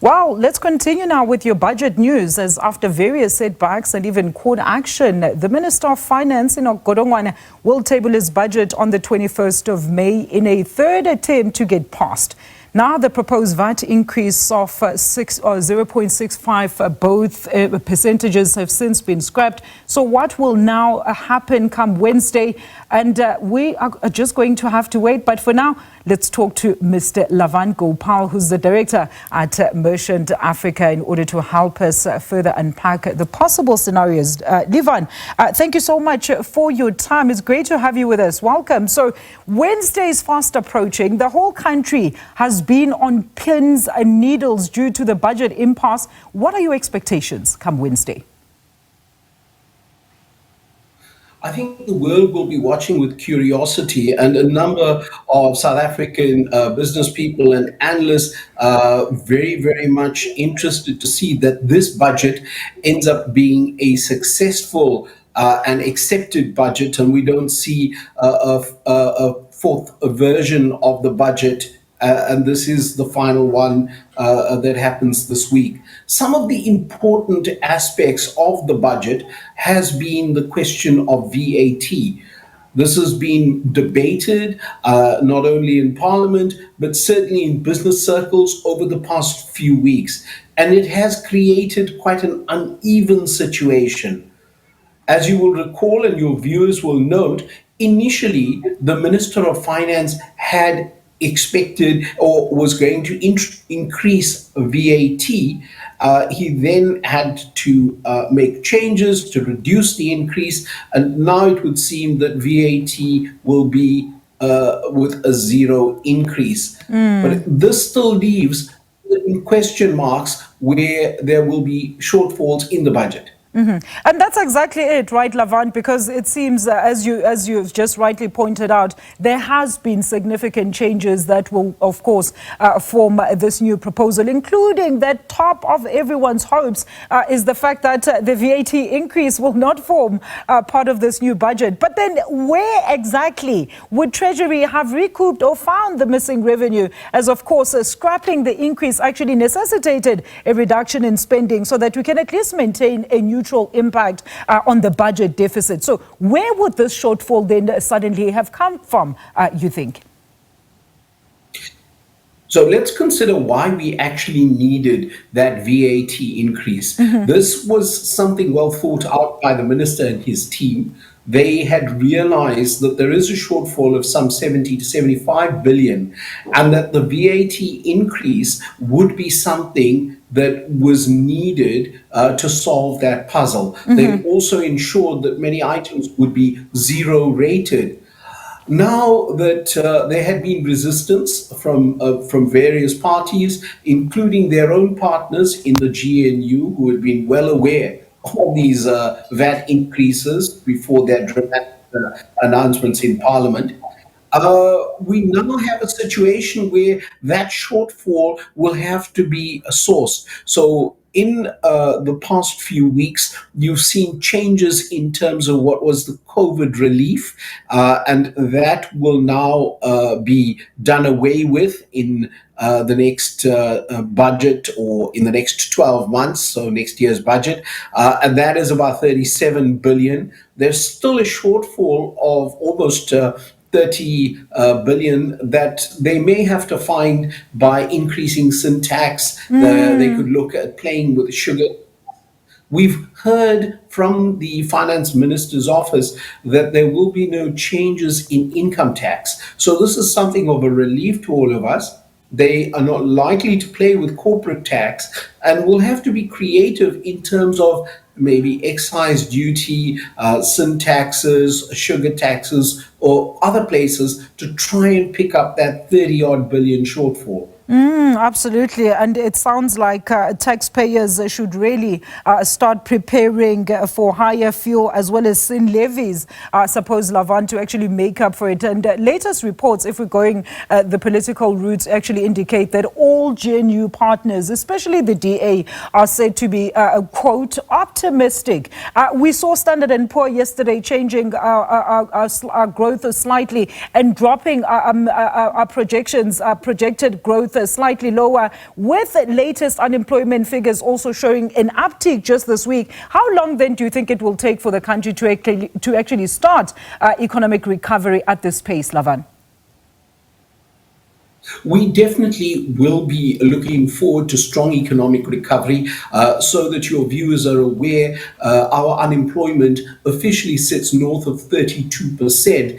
Well, let's continue now with your budget news, as after various setbacks and even court action, the Minister of Finance, Enoch Godongwana, will table his budget on the 21st of May in a third attempt to get passed. Now, the proposed VAT increase of 0.65, both percentages have since been scrapped. So what will now happen come Wednesday? And we are just going to have to wait. But for now, let's talk to Mr. Lavan Gopal, who's the director at Merchant Africa, in order to help us further unpack the possible scenarios. Lavan, thank you so much for your time. It's great to have you with us. Welcome. So Wednesday is fast approaching. The whole country has been on pins and needles due to the budget impasse. What are your expectations come Wednesday? I think the world will be watching with curiosity, and a number of South African business people and analysts are very, very much interested to see that this budget ends up being a successful and accepted budget, and we don't see a fourth version of the budget. And this is the final one that happens this week. Some of the important aspects of the budget has been the question of VAT. This has been debated not only in Parliament, but certainly in business circles over the past few weeks. And it has created quite an uneven situation. As you will recall, and your viewers will note, initially the Minister of Finance had expected or was going to increase VAT. He then had to make changes to reduce the increase, and now it would seem that VAT will be with a zero increase. But this still leaves question marks where there will be shortfalls in the budget. And that's exactly it, right, Lavan? Because it seems, as you've just rightly pointed out, there has been significant changes that will, of course, form this new proposal, including that top of everyone's hopes is the fact that the VAT increase will not form part of this new budget. But then where exactly would Treasury have recouped or found the missing revenue, as, of course, scrapping the increase actually necessitated a reduction in spending so that we can at least maintain a neutral impact on the budget deficit? So where would this shortfall then suddenly have come from, you think? So let's consider why we actually needed that VAT increase. This was something well thought out by the minister and his team. They had realized that there is a shortfall of some 70 to 75 billion, and that the VAT increase would be something that was needed to solve that puzzle. They also ensured that many items would be zero rated. Now that there had been resistance from various parties, including their own partners in the GNU, who had been well aware of these VAT increases before their dramatic announcements in Parliament, we now have a situation where that shortfall will have to be sourced. So in the past few weeks, you've seen changes in terms of what was the COVID relief, and that will now be done away with in the next budget, or in the next 12 months, so next year's budget, and that is about 37 billion. There's still a shortfall of almost 30 billion that they may have to find by increasing sin tax. They could look at playing with sugar. We've heard from the finance minister's office that there will be no changes in income tax. So this is something of a relief to all of us. They are not likely to play with corporate tax, and will have to be creative in terms of maybe excise duty, sin taxes, sugar taxes, or other places to try and pick up that 30-odd billion shortfall. Absolutely. And it sounds like taxpayers should really start preparing for higher fuel as well as sin levies, suppose, Lavan, to actually make up for it. And latest reports, if we're going the political route, actually indicate that all GNU partners, especially the DA, are said to be, quote, optimistic. We saw Standard & Poor yesterday changing our growth slightly and dropping our projections, projected growth slightly lower, with the latest unemployment figures also showing an uptick just this week. How long then do you think it will take for the country to actually start economic recovery at this pace, Lavan? We definitely will be looking forward to strong economic recovery. So that your viewers are aware, our unemployment officially sits north of 32%.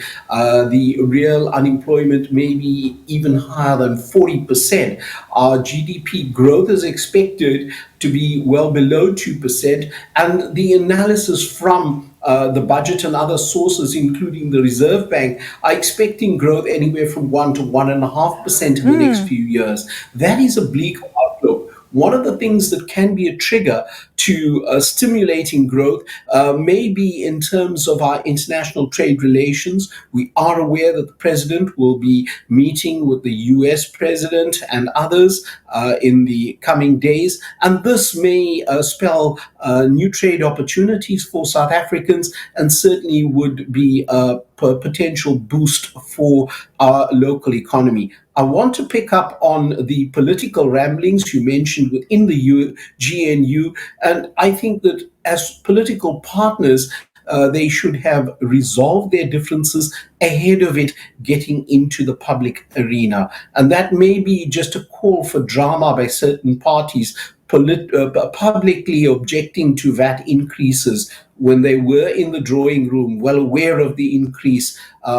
The real unemployment may be even higher than 40%. Our GDP growth is expected to be well below 2%, and the analysis from the budget and other sources, including the Reserve Bank, are expecting growth anywhere from 1 to 1.5% in the next few years. That is a bleak outlook. One of the things that can be a trigger to stimulating growth may be in terms of our international trade relations. We are aware that the president will be meeting with the US president and others in the coming days, and this may spell new trade opportunities for South Africans, and certainly would be a potential boost for our local economy. I want to pick up on the political ramblings you mentioned within the GNU, and I think that as political partners, they should have resolved their differences ahead of it getting into the public arena. And that may be just a call for drama by certain parties, publicly objecting to VAT increases when they were in the drawing room, well aware of the increase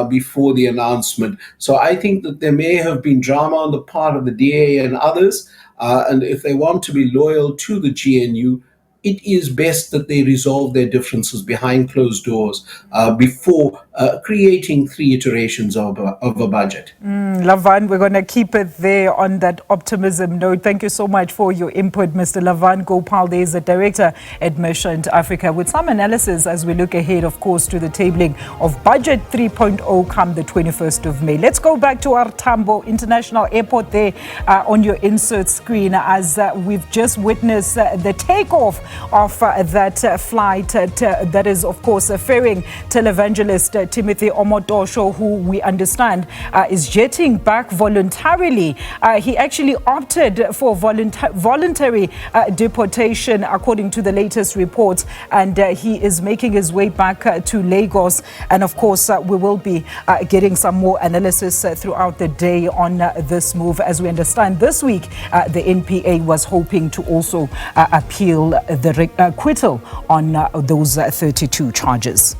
before the announcement. So I think that there may have been drama on the part of the DA and others, and if they want to be loyal to the GNU, it is best that they resolve their differences behind closed doors before creating 3 iterations of a budget. Lavan, we're going to keep it there on that optimism note. Thank you so much for your input, Mr. Lavan Gopal. There is the Director at Merchant Africa, with some analysis as we look ahead, of course, to the tabling of Budget 3.0 come the 21st of May. Let's go back to our Tambo International Airport there on your insert screen, as we've just witnessed the takeoff of that flight that is, of course, ferrying televangelist Timothy Omotosho, who we understand is jetting back voluntarily. He actually opted for voluntary deportation, according to the latest reports, and he is making his way back to Lagos. And of course, we will be getting some more analysis throughout the day on this move. As we understand, this week the NPA was hoping to also appeal the acquittal on those 32 charges.